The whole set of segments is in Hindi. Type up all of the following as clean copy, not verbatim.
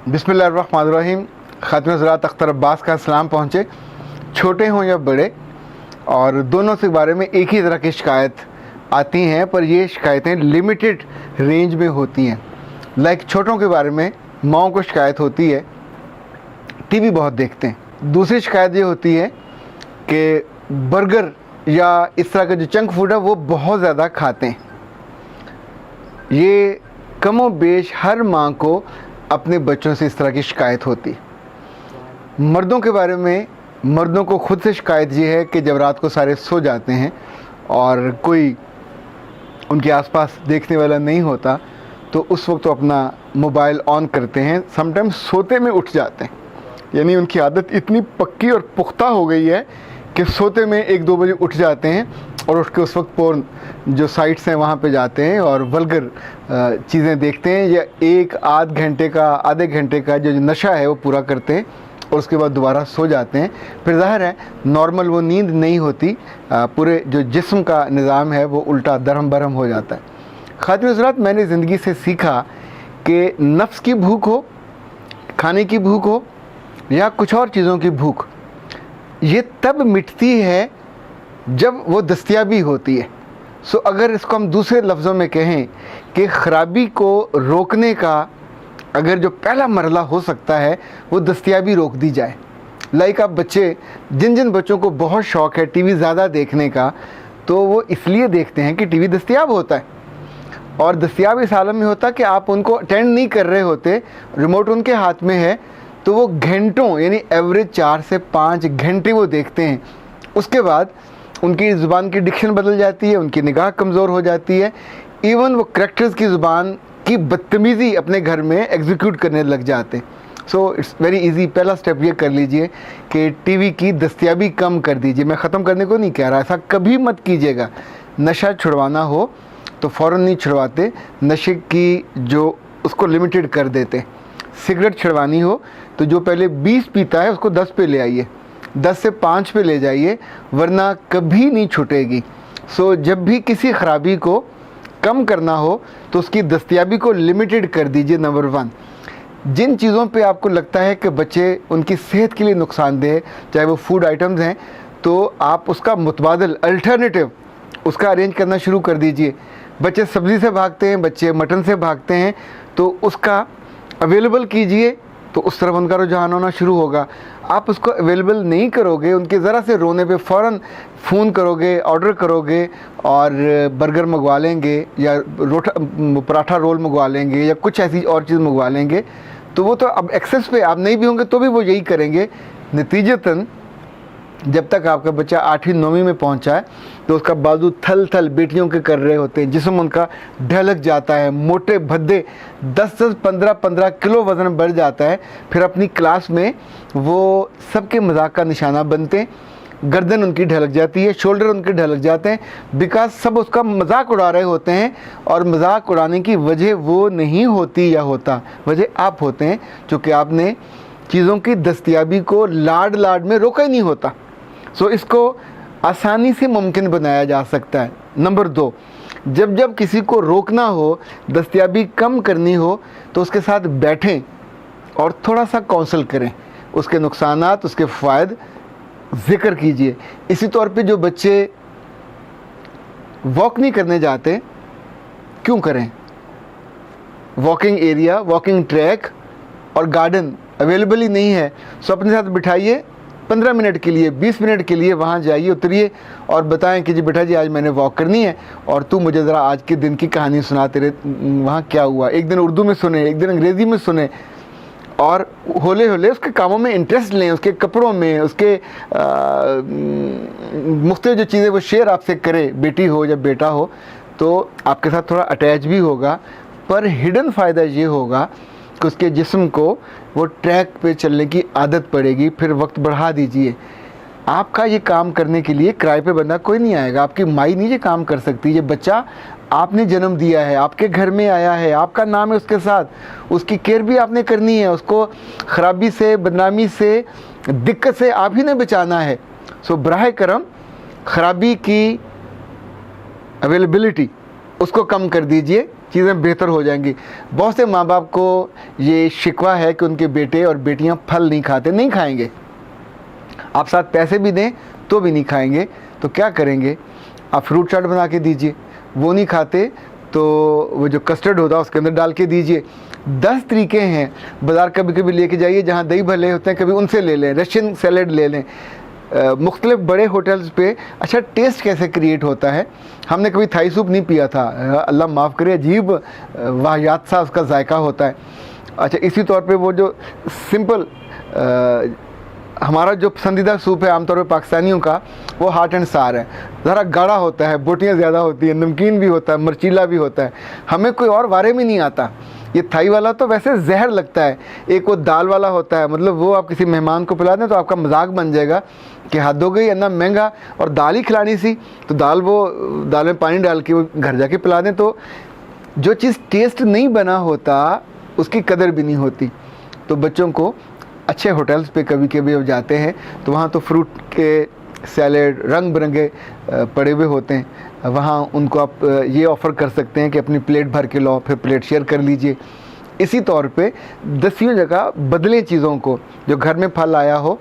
बिस्मिल्लाहिर्रहमानिर्रहीम। ख़ातिम ज़राअत अख्तर अब्बास का सलाम पहुँचे। छोटे हों या बड़े, और दोनों के बारे में एक ही तरह की शिकायत आती हैं, पर ये शिकायतें लिमिटेड रेंज में होती हैं। लाइक छोटों के बारे में माओं को शिकायत होती है टीवी बहुत देखते हैं। दूसरी शिकायत ये होती है कि बर्गर या इस तरह का जो जंक फूड है वो बहुत ज़्यादा खाते हैं। ये कमो बेश हर माँ को अपने बच्चों से इस तरह की शिकायत होती है। मर्दों के बारे में मर्दों को ख़ुद से शिकायत ये है कि जब रात को सारे सो जाते हैं और कोई उनके आसपास देखने वाला नहीं होता तो उस वक्त तो अपना मोबाइल ऑन करते हैं। समटाइम्स सोते में उठ जाते हैं, यानी उनकी आदत इतनी पक्की और पुख्ता हो गई है कि सोते में 1-2 बजे उठ जाते हैं और उठ के उस वक्त पोर्न जो साइट्स हैं वहाँ पे जाते हैं और वल्गर चीज़ें देखते हैं, या 1-8 घंटे का आधे घंटे का जो नशा है वो पूरा करते हैं और उसके बाद दोबारा सो जाते हैं। फिर ज़ाहिर है नॉर्मल वो नींद नहीं होती, पूरे जो जिस्म का निज़ाम है वो उल्टा दरहम बरहम हो जाता है। ख़ातिम ज़राअत, मैंने ज़िंदगी से सीखा कि नफ्स की भूख हो, खाने की भूख हो या कुछ और चीज़ों की भूख, ये तब मिटती है जब वो दस्तयाबी होती है। सो अगर इसको हम दूसरे लफ्ज़ों में कहें कि ख़राबी को रोकने का अगर जो पहला मरला हो सकता है वो दस्तयाबी रोक दी जाए। लाइक आप बच्चे, जिन बच्चों को बहुत शौक़ है टीवी ज़्यादा देखने का, तो वो इसलिए देखते हैं कि टीवी दस्तयाब होता है, और दस्तयाब इस आलम में होता है कि आप उनको अटेंड नहीं कर रहे होते, रिमोट उनके हाथ में है, तो वो घंटों यानी एवरेज 4 से 5 घंटे वो देखते हैं। उसके बाद उनकी ज़ुबान की डिक्शन बदल जाती है, उनकी निगाह कमज़ोर हो जाती है, इवन वो करैक्टर्स की ज़ुबान की बदतमीज़ी अपने घर में एग्जीक्यूट करने लग जाते हैं। So it's very easy. पहला स्टेप ये कर लीजिए कि टीवी की दस्तयाबी कम कर दीजिए। मैं ख़त्म करने को नहीं कह रहा, ऐसा कभी मत कीजिएगा। नशा छुड़वाना हो तो फ़ौरन नहीं छुड़वाते, नशे की जो उसको लिमिटेड कर देते। सिगरेट छुड़वानी हो तो जो पहले 20 पीता है उसको 10 पे ले आइए, 10 से 5 पे ले जाइए, वरना कभी नहीं छूटेगी। सो जब भी किसी ख़राबी को कम करना हो तो उसकी दस्तयाबी को लिमिटेड कर दीजिए। नंबर 1, जिन चीज़ों पे आपको लगता है कि बच्चे उनकी सेहत के लिए नुकसानदेह, चाहे वो फूड आइटम्स हैं, तो आप उसका मुतबादल अल्टरनेटिव उसका अरेंज करना शुरू कर दीजिए। बच्चे सब्ज़ी से भागते हैं, बच्चे मटन से भागते हैं, तो उसका अवेलेबल कीजिए, तो उस तरफ उनका रुझान होना शुरू होगा। आप उसको अवेलेबल नहीं करोगे, उनके ज़रा से रोने पे फ़ौरन फ़ोन करोगे, ऑर्डर करोगे और बर्गर मंगवा लेंगे या पराठा रोल मंगवा लेंगे या कुछ ऐसी और चीज़ मंगवा लेंगे, तो वो तो अब एक्सेस पे आप नहीं भी होंगे तो भी वो यही करेंगे। नतीजतन जब तक आपका बच्चा 8वीं-9वीं में पहुंचा है तो उसका बाजू थल थल बेटियों के कर रहे होते हैं, जिस्म उनका ढलक जाता है, मोटे भद्दे 10-10, 15-15 किलो वज़न बढ़ जाता है। फिर अपनी क्लास में वो सबके मजाक का निशाना बनते हैं, गर्दन उनकी ढलक जाती है, शोल्डर उनके ढलक जाते हैं, बिकॉज सब उसका मजाक उड़ा रहे होते हैं, और मजाक उड़ाने की वजह वो नहीं होती या होता, वजह आप होते हैं, क्योंकि आपने चीज़ों की दस्तयाबी को लाड में रोका ही नहीं होता। सो इसको आसानी से मुमकिन बनाया जा सकता है। नंबर 2, जब किसी को रोकना हो, दस्तयाबी कम करनी हो, तो उसके साथ बैठें और थोड़ा सा काउंसल करें, उसके नुकसानात, उसके फ़ायदे ज़िक्र कीजिए। इसी तौर पे जो बच्चे वॉक नहीं करने जाते, क्यों करें? वॉकिंग एरिया, वॉकिंग ट्रैक और गार्डन अवेलेबल ही नहीं है, सो अपने साथ बिठाइए 15 मिनट के लिए, 20 मिनट के लिए वहाँ जाइए, उतरिए और बताएं कि जी बेटा जी आज मैंने वॉक करनी है और तू मुझे ज़रा आज के दिन की कहानी सुना, तेरे वहाँ क्या हुआ। एक दिन उर्दू में सुने, एक दिन अंग्रेज़ी में सुने, और होले होले उसके कामों में इंटरेस्ट लें, उसके कपड़ों में, उसके मुख्तलिफ जो चीज़ें वो शेयर आपसे करे, बेटी हो या बेटा हो, तो आपके साथ थोड़ा अटैच भी होगा। पर हिडन फ़ायदा ये होगा कि उसके जिस्म को वो ट्रैक पे चलने की आदत पड़ेगी। फिर वक्त बढ़ा दीजिए। आपका ये काम करने के लिए किराए पे बंदा कोई नहीं आएगा, आपकी माई नहीं ये काम कर सकती। ये बच्चा आपने जन्म दिया है, आपके घर में आया है, आपका नाम है उसके साथ, उसकी केयर भी आपने करनी है, उसको ख़राबी से, बदनामी से, दिक्कत से आप ही ने बचाना है। सो बराह करम ख़राबी की अवेलेबिलिटी उसको कम कर दीजिए। चीज़ें बेहतर हो जाएंगी। बहुत से माँ बाप को ये शिकवा है कि उनके बेटे और बेटियाँ फल नहीं खाते, नहीं खाएंगे, आप साथ पैसे भी दें तो भी नहीं खाएंगे। तो क्या करेंगे, आप फ्रूट चाट बना के दीजिए, वो नहीं खाते तो वो जो कस्टर्ड होता है उसके अंदर डाल के दीजिए। 10 तरीके हैं। बाज़ार कभी कभी लेके जाइए जहाँ दही भल्ले होते हैं, कभी उनसे ले लें, रशियन सैलड ले लें। मुख्तलिफ बड़े होटल्स पे अच्छा टेस्ट कैसे क्रिएट होता है। हमने कभी थाई सूप नहीं पिया था, अल्लाह माफ़ करे, अजीब वाहियात सा उसका जायका होता है। अच्छा, इसी तौर पे वो जो सिंपल हमारा जो पसंदीदा सूप है आमतौर पे पाकिस्तानियों का, वो हाट एंड सार है। ज़रा गाढ़ा होता है, बोटियाँ ज़्यादा होती है, नमकीन भी होता है, मर्चीला भी होता है, हमें कोई और वारे में नहीं आता। ये थाई वाला तो वैसे जहर लगता है। एक वो दाल वाला होता है, मतलब वो आप किसी मेहमान को पिला दें तो आपका मजाक बन जाएगा कि हद हो गई, इतना महंगा, और दाल ही खिलानी सी, तो दाल में पानी डाल के वो घर जाके पिला दें। तो जो चीज़ टेस्ट नहीं बना होता उसकी कदर भी नहीं होती। तो बच्चों को अच्छे होटल्स पे कभी कभी अब जाते हैं तो वहाँ तो फ्रूट के सैलेड रंग बिरंगे पड़े हुए होते हैं, वहाँ उनको आप ये ऑफ़र कर सकते हैं कि अपनी प्लेट भर के लो, फिर प्लेट शेयर कर लीजिए। इसी तौर पे 10 जगह बदलें चीज़ों को। जो घर में फल आया हो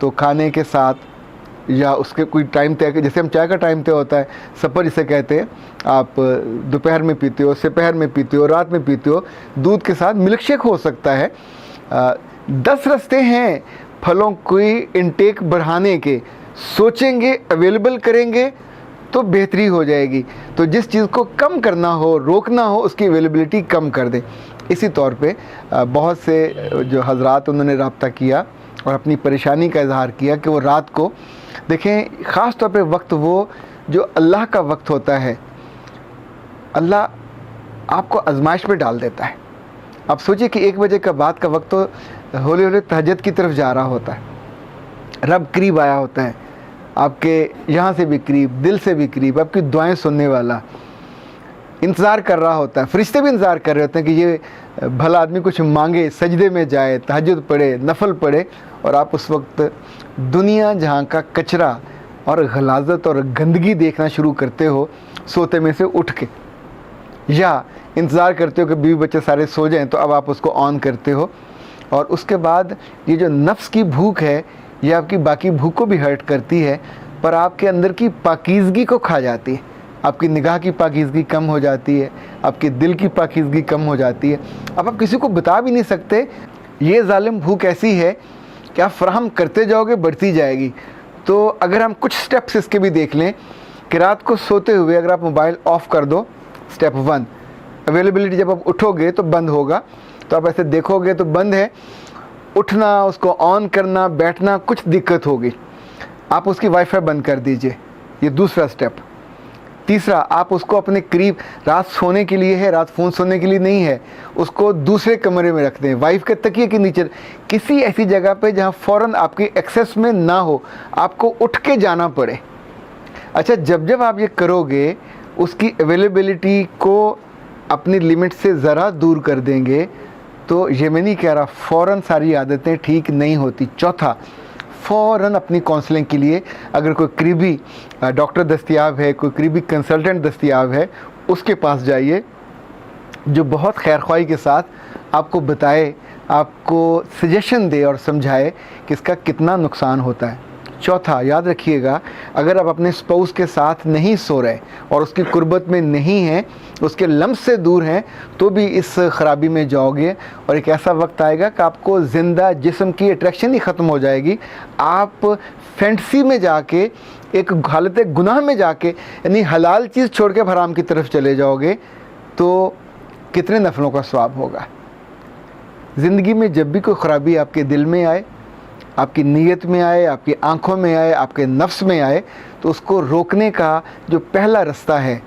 तो खाने के साथ या उसके कोई टाइम तय, जैसे हम चाय का टाइम तय होता है, सपर जिसे कहते हैं, आप दोपहर में पीते हो, दोपहर में पीते हो, रात में पीते हो, दूध के साथ मिल्क शेक हो सकता है। 10 रास्ते हैं फलों की इनटेक बढ़ाने के। सोचेंगे, अवेलेबल करेंगे तो बेहतरी हो जाएगी। तो जिस चीज़ को कम करना हो, रोकना हो, उसकी अवेलेबिलिटी कम कर दें। इसी तौर पे बहुत से जो हजरात उन्होंने रब्ता किया और अपनी परेशानी का इजहार किया कि वो रात को देखें, ख़ास तौर पे वक्त वो जो अल्लाह का वक्त होता है, अल्लाह आपको आजमाइश में डाल देता है। आप सोचिए कि 1 बजे का बाद का वक्त तो हौले हौले तहज्जुद की तरफ जा रहा होता है, रब करीब आया होता है, आपके यहाँ से भी करीब, दिल से भी करीब, आपकी दुआएं सुनने वाला इंतज़ार कर रहा होता है। फरिश्ते भी इंतज़ार कर रहे होते हैं कि ये भला आदमी कुछ मांगे, सजदे में जाए, तहज्जुद पढ़े, नफल पढ़े, और आप उस वक्त दुनिया जहाँ का कचरा और गलाजत और गंदगी देखना शुरू करते हो सोते में से उठ के, या इंतज़ार करते हो कि बीवी बच्चे सारे सो जाएं तो अब आप उसको ऑन करते हो। और उसके बाद ये जो नफ्स की भूख है, ये आपकी बाकी भूख को भी हर्ट करती है, पर आपके अंदर की पाकीज़गी को खा जाती है। आपकी निगाह की पाकीज़गी कम हो जाती है, आपके दिल की पाकीज़गी कम हो जाती है। अब आप किसी को बता भी नहीं सकते। ये जालिम भूख ऐसी है कि आप फराहम करते जाओगे, बढ़ती जाएगी। तो अगर हम कुछ स्टेप्स इसके भी देख लें कि रात को सोते हुए अगर आप मोबाइल ऑफ़ कर दो, स्टेप 1, अवेलेबिलिटी, जब आप उठोगे तो बंद होगा, तो आप ऐसे देखोगे तो बंद है, उठना, उसको ऑन करना, बैठना, कुछ दिक्कत होगी, आप उसकी वाईफाई बंद कर दीजिए। ये दूसरा स्टेप। तीसरा, आप उसको अपने करीब, रात सोने के लिए है, रात फ़ोन सोने के लिए नहीं है, उसको दूसरे कमरे में रख दें, वाइफ के तकिए के नीचे, किसी ऐसी जगह पे जहाँ फ़ौरन आपके एक्सेस में ना हो, आपको उठ के जाना पड़े। अच्छा, जब जब आप ये करोगे, उसकी अवेलेबिलिटी को अपनी लिमिट से ज़रा दूर कर देंगे, तो ये मैं नहीं कह रहा फ़ौरन सारी आदतें ठीक नहीं होती। चौथा, फ़ौरन अपनी काउंसलिंग के लिए अगर कोई करीबी डॉक्टर दस्तयाब है, कोई करीबी कंसल्टेंट दस्तयाब है, उसके पास जाइए, जो बहुत खैरख्वाही के साथ आपको बताए, आपको सजेशन दे और समझाए कि इसका कितना नुकसान होता है। चौथा, याद रखिएगा, अगर आप अपने स्पाउस के साथ नहीं सो रहे और उसकी कुर्बत में नहीं हैं, उसके लम्स से दूर हैं, तो भी इस ख़राबी में जाओगे और एक ऐसा वक्त आएगा कि आपको ज़िंदा जिस्म की अट्रैक्शन ही ख़त्म हो जाएगी। आप फैंटसी में जाके, एक हालत गुनाह में जाके, यानी हलाल चीज़ छोड़ के हराम की तरफ चले जाओगे, तो कितने नफलों का सवाब होगा। ज़िंदगी में जब भी कोई ख़राबी आपके दिल में आए, आपकी नीयत में आए, आपकी आंखों में आए, आपके नफ्स में आए, तो उसको रोकने का जो पहला रास्ता है,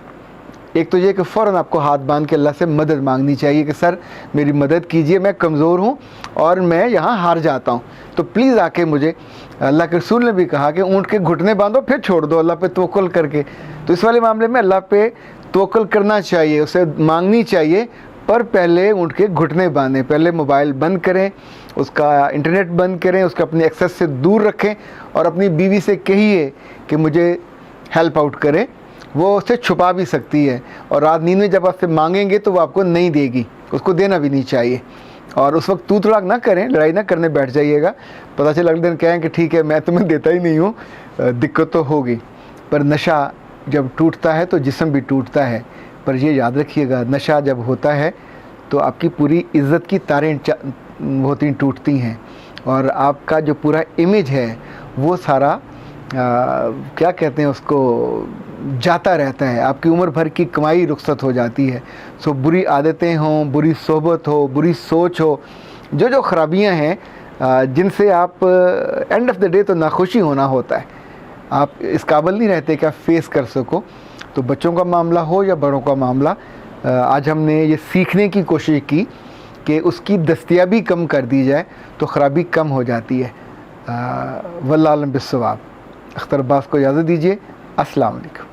एक तो ये कि फ़ौरन आपको हाथ बांध के अल्लाह से मदद मांगनी चाहिए कि सर मेरी मदद कीजिए, मैं कमज़ोर हूँ और मैं यहाँ हार जाता हूँ, तो प्लीज़ आके मुझे, अल्लाह के रसूल ने भी कहा कि ऊँट के घुटने बांधो फिर छोड़ दो अल्लाह पे तवक्कुल करके। तो इस वाले मामले में अल्लाह पे तवक्कुल करना चाहिए, उसे मांगनी चाहिए, पर पहले ऊँट के घुटने बांधें। पहले मोबाइल बंद करें, उसका इंटरनेट बंद करें, उसको अपने एक्सेस से दूर रखें और अपनी बीवी से कहिए कि मुझे हेल्प आउट करें। वो उससे छुपा भी सकती है, और रात नींद में जब आपसे मांगेंगे तो वो आपको नहीं देगी, उसको देना भी नहीं चाहिए। और उस वक्त तू तड़ाक ना करें, लड़ाई ना करने बैठ जाइएगा, पता चला अगले दिन कहें कि ठीक है मैं तुम्हें देता ही नहीं हूँ, दिक्कत तो होगी। पर नशा जब टूटता है तो जिस्म भी टूटता है। पर ये याद रखिएगा, नशा जब होता है तो आपकी पूरी इज़्ज़त की तारें होती टूटती हैं, और आपका जो पूरा इमेज है वो सारा क्या कहते हैं उसको, जाता रहता है, आपकी उम्र भर की कमाई रुखसत हो जाती है। सो बुरी आदतें हों, बुरी सोहबत हो, बुरी सोच हो, जो जो ख़राबियाँ हैं जिनसे आप एंड ऑफ द डे तो नाखुशी होना होता है, आप इस काबिल नहीं रहते कि आप फेस कर सको। तो बच्चों का मामला हो या बड़ों का मामला, आज हमने ये सीखने की कोशिश की कि उसकी दस्तयाबी कम कर दी जाए तो ख़राबी कम हो जाती है। वल्लाह आलम बिस्सवाब। अख्तर अब्बास को इजाज़त दीजिए। अस्सलाम वालेकुम।